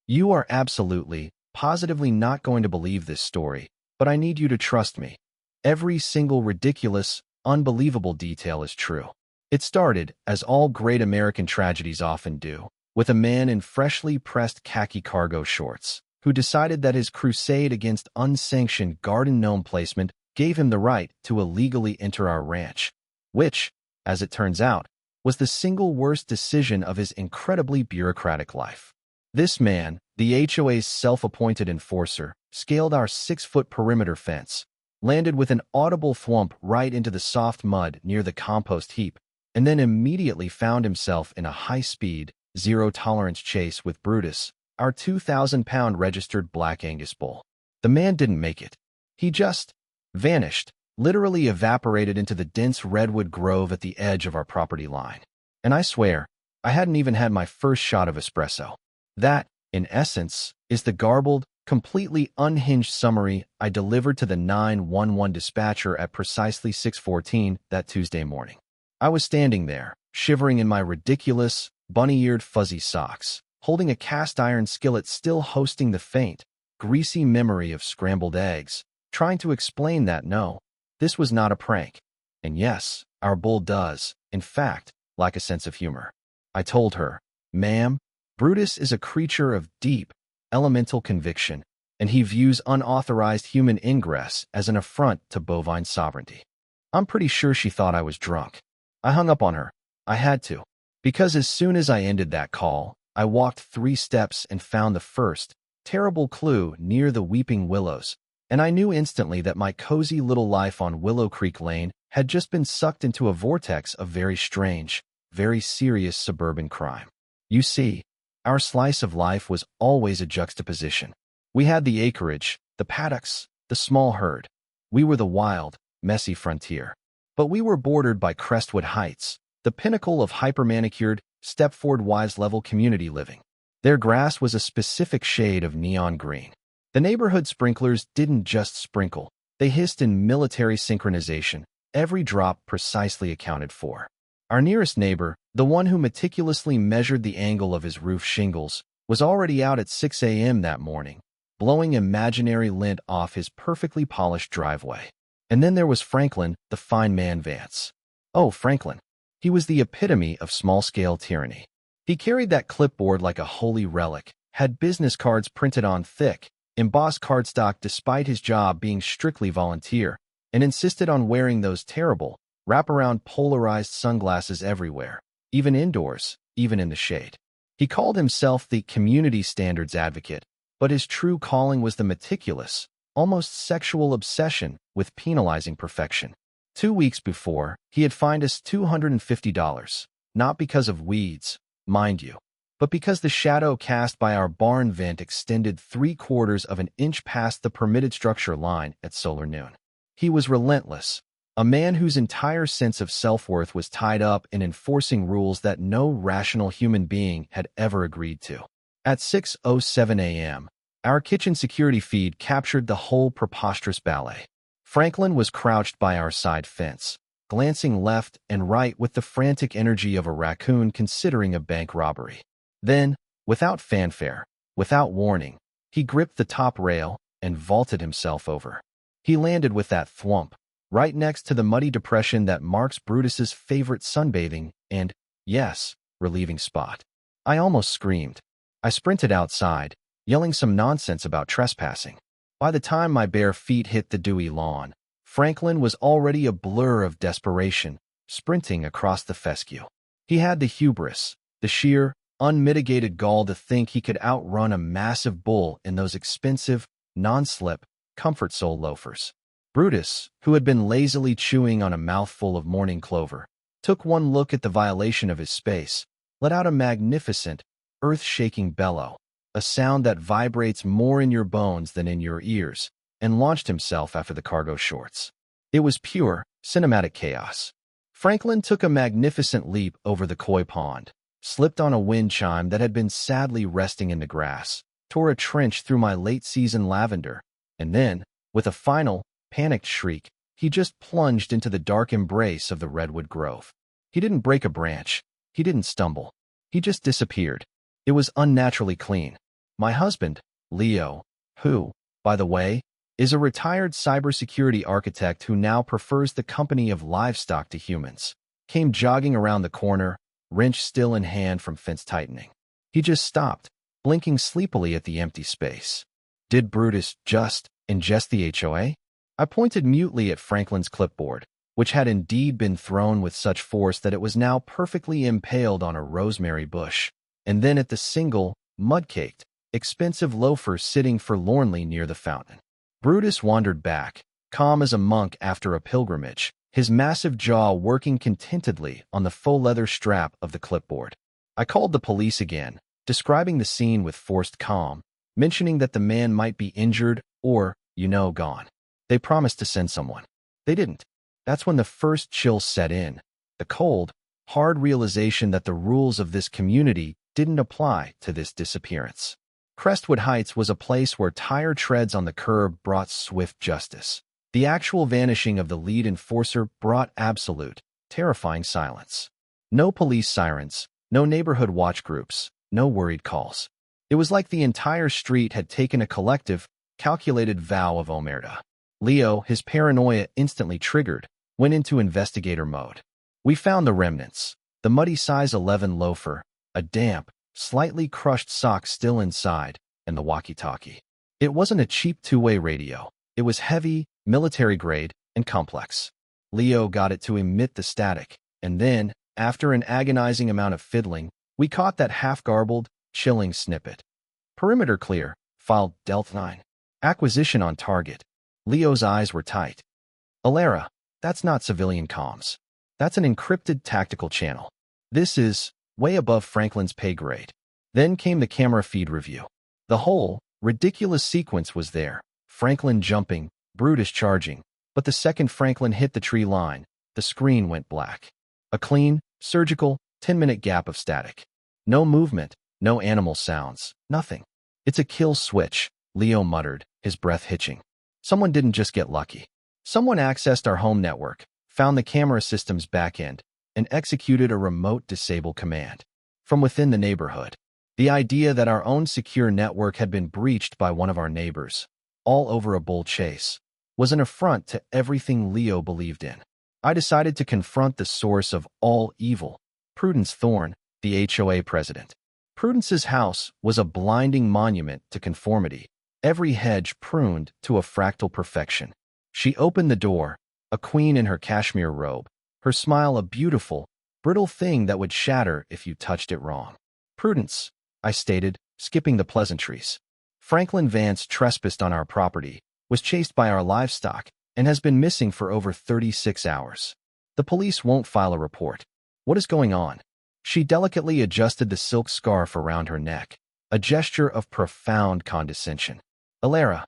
You are absolutely, positively not going to believe this story, but I need you to trust me. Every single ridiculous, unbelievable detail is true. It started, as all great American tragedies often do, with a man in freshly pressed khaki cargo shorts, who decided that his crusade against unsanctioned garden gnome placement gave him the right to illegally enter our ranch, which, as it turns out, was the single worst decision of his incredibly bureaucratic life. This man, the HOA's self-appointed enforcer, scaled our 6-foot perimeter fence, landed with an audible thwomp right into the soft mud near the compost heap, and then immediately found himself in a high-speed, zero-tolerance chase with Brutus, our 2,000-pound registered Black Angus bull. The man didn't make it. He just vanished, literally evaporated into the dense redwood grove at the edge of our property line. And I swear, I hadn't even had my first shot of espresso. That, in essence, is the garbled, completely unhinged summary I delivered to the 911 dispatcher at precisely 6:14 that Tuesday morning. I was standing there, shivering in my ridiculous, bunny-eared fuzzy socks, holding a cast-iron skillet still hosting the faint, greasy memory of scrambled eggs, trying to explain that no, this was not a prank. And yes, our bull does, in fact, lack a sense of humor. I told her, "Ma'am, Brutus is a creature of deep, elemental conviction, and he views unauthorized human ingress as an affront to bovine sovereignty." I'm pretty sure she thought I was drunk. I hung up on her. I had to. Because as soon as I ended that call, I walked 3 steps and found the first, terrible clue near the weeping willows, and I knew instantly that my cozy little life on Willow Creek Lane had just been sucked into a vortex of very strange, very serious suburban crime. You see, our slice of life was always a juxtaposition. We had the acreage, the paddocks, the small herd. We were the wild, messy frontier. But we were bordered by Crestwood Heights, the pinnacle of hyper-manicured, Stepford Wives-level community living. Their grass was a specific shade of neon green. The neighborhood sprinklers didn't just sprinkle. They hissed in military synchronization, every drop precisely accounted for. Our nearest neighbor, the one who meticulously measured the angle of his roof shingles, was already out at 6 a.m. that morning, blowing imaginary lint off his perfectly polished driveway. And then there was Franklin, the fine man Vance. Oh, Franklin. He was the epitome of small-scale tyranny. He carried that clipboard like a holy relic, had business cards printed on thick, embossed cardstock despite his job being strictly volunteer, and insisted on wearing those terrible, wraparound polarized sunglasses everywhere, even indoors, even in the shade. He called himself the community standards advocate, but his true calling was the meticulous, almost sexual obsession with penalizing perfection. 2 weeks before, he had fined us $250, not because of weeds, mind you, but because the shadow cast by our barn vent extended 3/4 of an inch past the permitted structure line at solar noon. He was relentless, a man whose entire sense of self-worth was tied up in enforcing rules that no rational human being had ever agreed to. At 6:07 a.m., our kitchen security feed captured the whole preposterous ballet. Franklin was crouched by our side fence, glancing left and right with the frantic energy of a raccoon considering a bank robbery. Then, without fanfare, without warning, he gripped the top rail and vaulted himself over. He landed with that thwomp, right next to the muddy depression that marks Brutus's favorite sunbathing and, yes, relieving spot. I almost screamed. I sprinted outside, yelling some nonsense about trespassing. By the time my bare feet hit the dewy lawn, Franklin was already a blur of desperation, sprinting across the fescue. He had the hubris, the sheer, unmitigated gall to think he could outrun a massive bull in those expensive, non-slip, comfort sole loafers. Brutus, who had been lazily chewing on a mouthful of morning clover, took one look at the violation of his space, let out a magnificent, earth-shaking bellow, a sound that vibrates more in your bones than in your ears, and launched himself after the cargo shorts. It was pure, cinematic chaos. Franklin took a magnificent leap over the koi pond, slipped on a wind chime that had been sadly resting in the grass, tore a trench through my late-season lavender, and then, with a final, panicked shriek, he just plunged into the dark embrace of the redwood grove. He didn't break a branch. He didn't stumble. He just disappeared. It was unnaturally clean. My husband, Leo, who, by the way, is a retired cybersecurity architect who now prefers the company of livestock to humans, came jogging around the corner, wrench still in hand from fence tightening. He just stopped, blinking sleepily at the empty space. Did Brutus just ingest the HOA? I pointed mutely at Franklin's clipboard, which had indeed been thrown with such force that it was now perfectly impaled on a rosemary bush, and then at the single, mud-caked, expensive loafer sitting forlornly near the fountain. Brutus wandered back, calm as a monk after a pilgrimage, his massive jaw working contentedly on the faux leather strap of the clipboard. I called the police again, describing the scene with forced calm, mentioning that the man might be injured or, gone. They promised to send someone. They didn't. That's when the first chill set in, the cold, hard realization that the rules of this community didn't apply to this disappearance. Crestwood Heights was a place where tire treads on the curb brought swift justice. The actual vanishing of the lead enforcer brought absolute, terrifying silence. No police sirens, no neighborhood watch groups, no worried calls. It was like the entire street had taken a collective, calculated vow of omerta. Leo, his paranoia instantly triggered, went into investigator mode. We found the remnants, the muddy size 11 loafer, a damp, slightly crushed sock still inside, and the walkie-talkie. It wasn't a cheap two-way radio. It was heavy, military-grade, and complex. Leo got it to emit the static, and then, after an agonizing amount of fiddling, we caught that half-garbled, chilling snippet. Perimeter clear, file Delta 9. Acquisition on target. Leo's eyes were tight. Alara, that's not civilian comms. That's an encrypted tactical channel. This is way above Franklin's pay grade. Then came the camera feed review. The whole, ridiculous sequence was there. Franklin jumping, Brutus charging, but the second Franklin hit the tree line, the screen went black. A clean, surgical, 10-minute gap of static. No movement, no animal sounds, nothing. It's a kill switch, Leo muttered, his breath hitching. Someone didn't just get lucky. Someone accessed our home network, found the camera system's backend, and executed a remote disable command. From within the neighborhood. The idea that our own secure network had been breached by one of our neighbors, all over a bull chase, was an affront to everything Leo believed in. I decided to confront the source of all evil, Prudence Thorne, the HOA president. Prudence's house was a blinding monument to conformity, every hedge pruned to a fractal perfection. She opened the door, a queen in her cashmere robe, her smile a beautiful, brittle thing that would shatter if you touched it wrong. Prudence, I stated, skipping the pleasantries. Franklin Vance trespassed on our property, was chased by our livestock, and has been missing for over 36 hours. The police won't file a report. What is going on? She delicately adjusted the silk scarf around her neck, a gesture of profound condescension. Alara,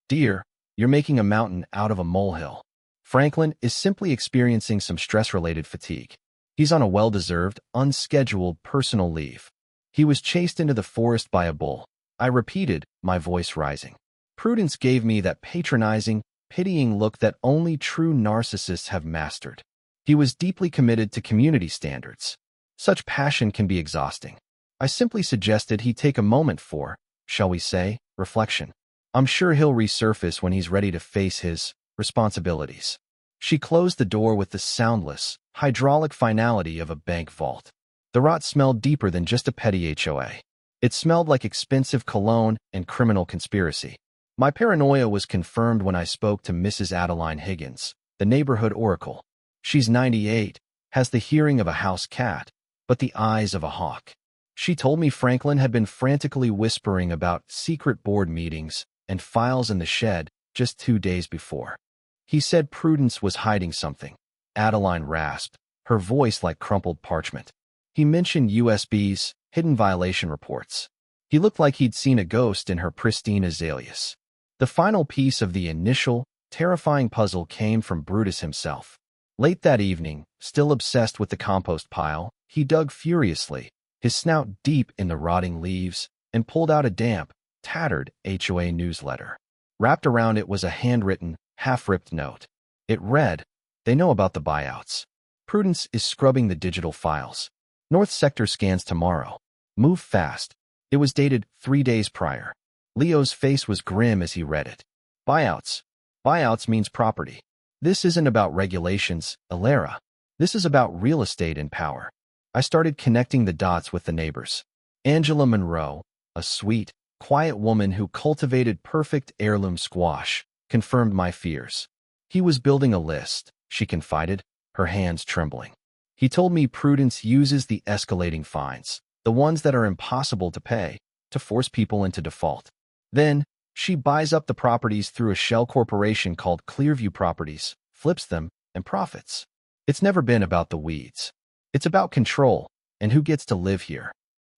dear, you're making a mountain out of a molehill. Franklin is simply experiencing some stress-related fatigue. He's on a well-deserved, unscheduled personal leave. He was chased into the forest by a bull. I repeated, my voice rising. Prudence gave me that patronizing, pitying look that only true narcissists have mastered. He was deeply committed to community standards. Such passion can be exhausting. I simply suggested he take a moment for, shall we say, reflection. I'm sure he'll resurface when he's ready to face his responsibilities. She closed the door with the soundless, hydraulic finality of a bank vault. The rot smelled deeper than just a petty HOA. It smelled like expensive cologne and criminal conspiracy. My paranoia was confirmed when I spoke to Mrs. Adeline Higgins, the neighborhood oracle. She's 98, has the hearing of a house cat, but the eyes of a hawk. She told me Franklin had been frantically whispering about secret board meetings and files in the shed just 2 days before. He said Prudence was hiding something. Adeline rasped, her voice like crumpled parchment. He mentioned USBs, hidden violation reports. He looked like he'd seen a ghost in her pristine azaleas. The final piece of the initial, terrifying puzzle came from Brutus himself. Late that evening, still obsessed with the compost pile, he dug furiously, his snout deep in the rotting leaves, and pulled out a damp, tattered HOA newsletter. Wrapped around it was a handwritten, half-ripped note. It read, "They know about the buyouts. Prudence is scrubbing the digital files. North Sector scans tomorrow. Move fast. It was dated 3 days prior. Leo's face was grim as he read it. Buyouts. Buyouts means property. This isn't about regulations, Alara. This is about real estate and power. I started connecting the dots with the neighbors. Angela Monroe, a sweet, quiet woman who cultivated perfect heirloom squash, confirmed my fears. He was building a list, she confided, her hands trembling. He told me Prudence uses the escalating fines, the ones that are impossible to pay, to force people into default. Then, she buys up the properties through a shell corporation called Clearview Properties, flips them, and profits. It's never been about the weeds. It's about control and who gets to live here.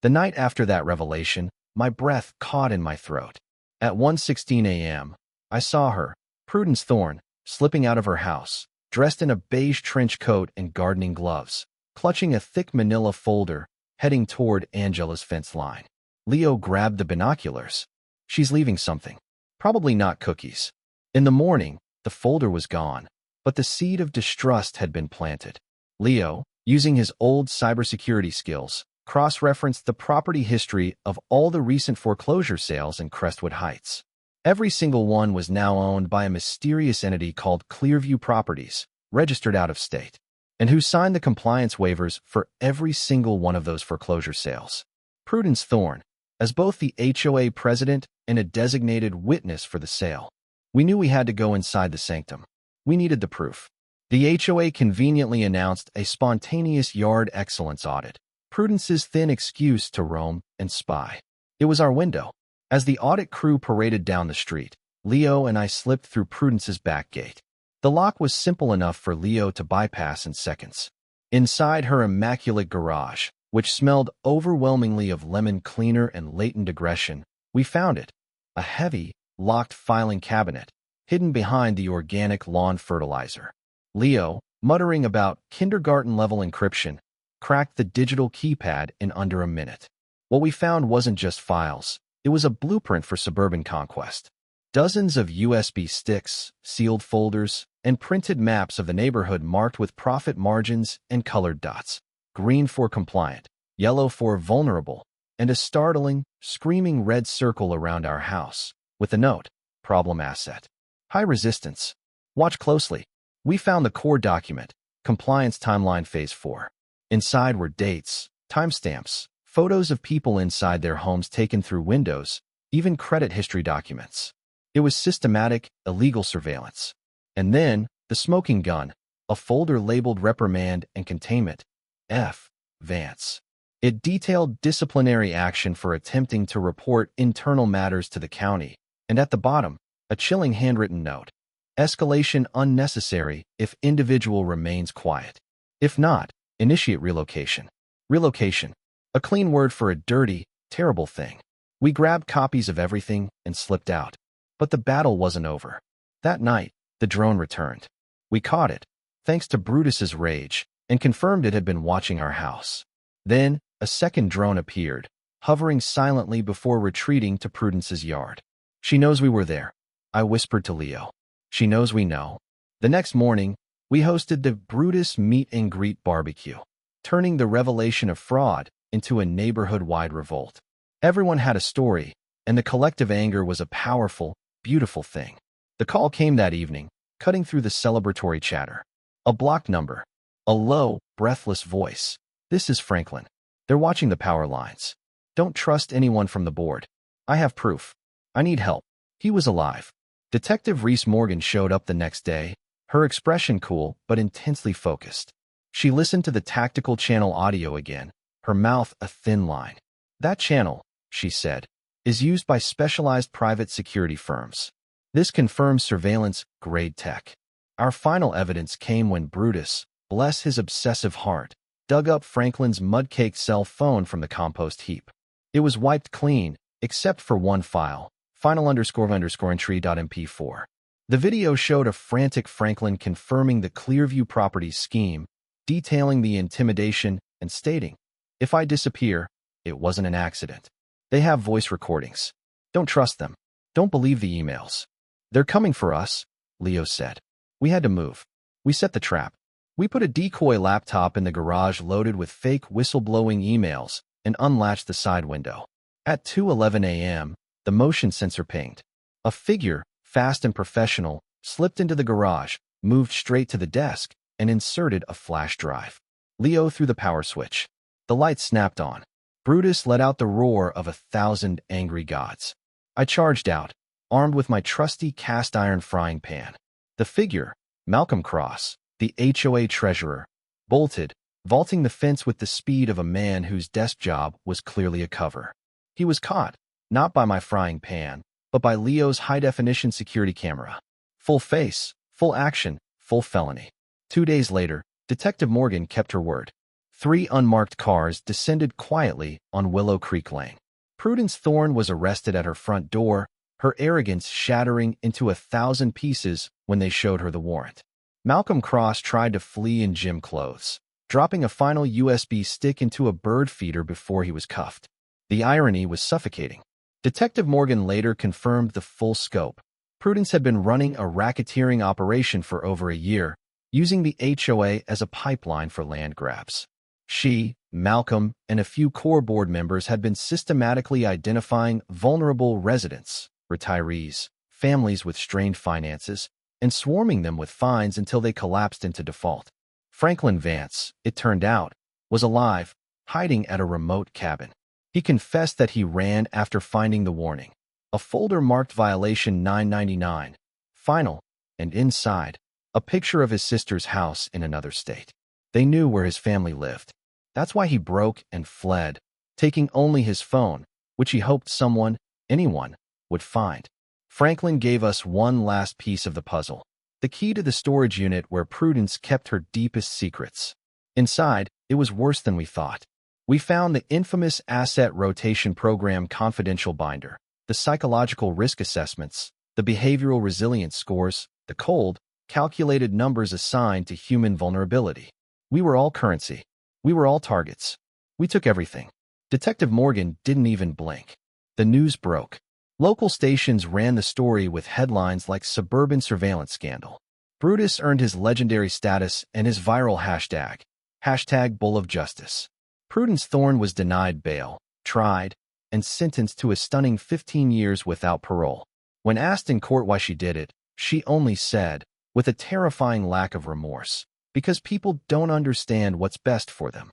The night after that revelation, my breath caught in my throat. At 1:16 a.m., I saw her, Prudence Thorne, slipping out of her house, dressed in a beige trench coat and gardening gloves, clutching a thick manila folder, heading toward Angela's fence line. Leo grabbed the binoculars. She's leaving something. Probably not cookies. In the morning, the folder was gone, but the seed of distrust had been planted. Leo, using his old cybersecurity skills, cross-referenced the property history of all the recent foreclosure sales in Crestwood Heights. Every single one was now owned by a mysterious entity called Clearview Properties, registered out of state, and who signed the compliance waivers for every single one of those foreclosure sales. Prudence Thorne, as both the HOA president and a designated witness for the sale. We knew we had to go inside the sanctum. We needed the proof. The HOA conveniently announced a spontaneous yard excellence audit, Prudence's thin excuse to roam and spy. It was our window. As the audit crew paraded down the street, Leo and I slipped through Prudence's back gate. The lock was simple enough for Leo to bypass in seconds. Inside her immaculate garage, which smelled overwhelmingly of lemon cleaner and latent aggression, we found it. A heavy, locked filing cabinet, hidden behind the organic lawn fertilizer. Leo, muttering about kindergarten-level encryption, cracked the digital keypad in under a minute. What we found wasn't just files. It was a blueprint for suburban conquest. Dozens of USB sticks, sealed folders, and printed maps of the neighborhood marked with profit margins and colored dots. Green for compliant, yellow for vulnerable, and a startling, screaming red circle around our house, with a note, problem asset. High resistance. Watch closely. We found the core document, Compliance Timeline Phase 4. Inside were dates, timestamps, photos of people inside their homes taken through windows, even credit history documents. It was systematic, illegal surveillance. And then, the smoking gun, a folder labeled Reprimand and Containment, F. Vance. It detailed disciplinary action for attempting to report internal matters to the county, and at the bottom, a chilling handwritten note. Escalation unnecessary if individual remains quiet. If not, initiate relocation. Relocation. A clean word for a dirty, terrible thing. We grabbed copies of everything and slipped out. But the battle wasn't over. That night, the drone returned. We caught it, thanks to Brutus's rage, and confirmed it had been watching our house. Then, a second drone appeared, hovering silently before retreating to Prudence's yard. She knows we were there, I whispered to Leo. She knows we know. The next morning, we hosted the Brutus Meet and Greet barbecue, turning the revelation of fraud into a neighborhood-wide revolt. Everyone had a story, and the collective anger was a powerful, beautiful thing. The call came that evening, cutting through the celebratory chatter. A block number. A low, breathless voice. This is Franklin. They're watching the power lines. Don't trust anyone from the board. I have proof. I need help. He was alive. Detective Reese Morgan showed up the next day, her expression cool but intensely focused. She listened to the tactical channel audio again, her mouth a thin line. That channel, she said, is used by specialized private security firms. This confirms surveillance-grade tech. Our final evidence came when Brutus, bless his obsessive heart, dug up Franklin's mud-caked cell phone from the compost heap. It was wiped clean, except for one file, final_entry.mp4. The video showed a frantic Franklin confirming the Clearview Properties scheme, detailing the intimidation and stating, "If I disappear, it wasn't an accident." They have voice recordings. Don't trust them. Don't believe the emails. They're coming for us, Leo said. We had to move. We set the trap. We put a decoy laptop in the garage loaded with fake whistleblowing emails and unlatched the side window. At 2:11 a.m., the motion sensor pinged. A figure, fast and professional, slipped into the garage, moved straight to the desk, and inserted a flash drive. Leo threw the power switch. The light snapped on. Brutus let out the roar of 1,000 angry gods. I charged out, armed with my trusty cast-iron frying pan. The figure, Malcolm Cross, the HOA treasurer, bolted, vaulting the fence with the speed of a man whose desk job was clearly a cover. He was caught, not by my frying pan, but by Leo's high-definition security camera. Full face, full action, full felony. 2 days later, Detective Morgan kept her word. 3 unmarked cars descended quietly on Willow Creek Lane. Prudence Thorne was arrested at her front door, her arrogance shattering into 1,000 pieces when they showed her the warrant. Malcolm Cross tried to flee in gym clothes, dropping a final USB stick into a bird feeder before he was cuffed. The irony was suffocating. Detective Morgan later confirmed the full scope. Prudence had been running a racketeering operation for over a year, using the HOA as a pipeline for land grabs. She, Malcolm, and a few core board members had been systematically identifying vulnerable residents, retirees, families with strained finances, and swarming them with fines until they collapsed into default. Franklin Vance, it turned out, was alive, hiding at a remote cabin. He confessed that he ran after finding the warning. A folder marked Violation 999, Final, and inside, a picture of his sister's house in another state. They knew where his family lived. That's why he broke and fled, taking only his phone, which he hoped someone, anyone, would find. Franklin gave us one last piece of the puzzle, the key to the storage unit where Prudence kept her deepest secrets. Inside, it was worse than we thought. We found the infamous Asset Rotation Program confidential binder, the psychological risk assessments, the behavioral resilience scores, the cold, calculated numbers assigned to human vulnerability. We were all currency. We were all targets. We took everything. Detective Morgan didn't even blink. The news broke. Local stations ran the story with headlines like Suburban Surveillance Scandal. Brutus earned his legendary status and his viral hashtag Bull of Justice. Prudence Thorne was denied bail, tried, and sentenced to a stunning 15 years without parole. When asked in court why she did it, she only said, with a terrifying lack of remorse, because people don't understand what's best for them.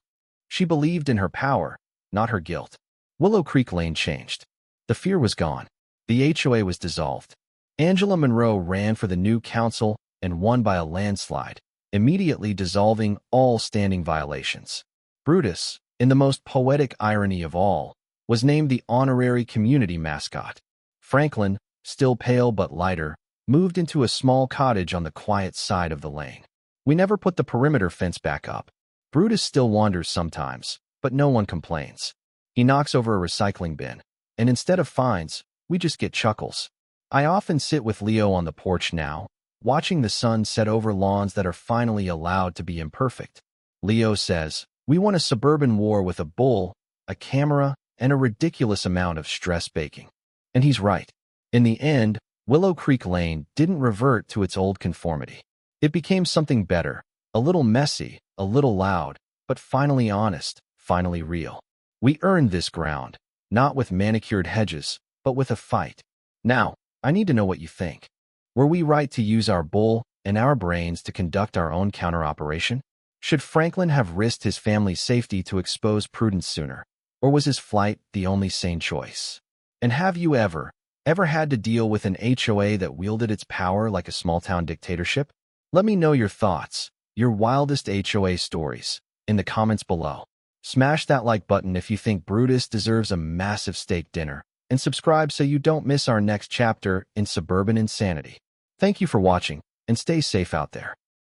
She believed in her power, not her guilt. Willow Creek Lane changed. The fear was gone. The HOA was dissolved. Angela Monroe ran for the new council and won by a landslide, immediately dissolving all standing violations. Brutus, in the most poetic irony of all, was named the honorary community mascot. Franklin, still pale but lighter, moved into a small cottage on the quiet side of the lane. We never put the perimeter fence back up. Brutus still wanders sometimes, but no one complains. He knocks over a recycling bin, and instead of fines, we just get chuckles. I often sit with Leo on the porch now, watching the sun set over lawns that are finally allowed to be imperfect. Leo says, "We won a suburban war with a bull, a camera, and a ridiculous amount of stress baking." And he's right. In the end, Willow Creek Lane didn't revert to its old conformity. It became something better, a little messy, a little loud, but finally honest, finally real. We earned this ground, not with manicured hedges, but with a fight. Now, I need to know what you think. Were we right to use our bull and our brains to conduct our own counter-operation? Should Franklin have risked his family's safety to expose Prudence sooner? Or was his flight the only sane choice? And have you ever had to deal with an HOA that wielded its power like a small-town dictatorship? Let me know your thoughts, your wildest HOA stories, in the comments below. Smash that like button if you think Brutus deserves a massive steak dinner, and subscribe so you don't miss our next chapter in suburban insanity. Thank you for watching, and stay safe out there.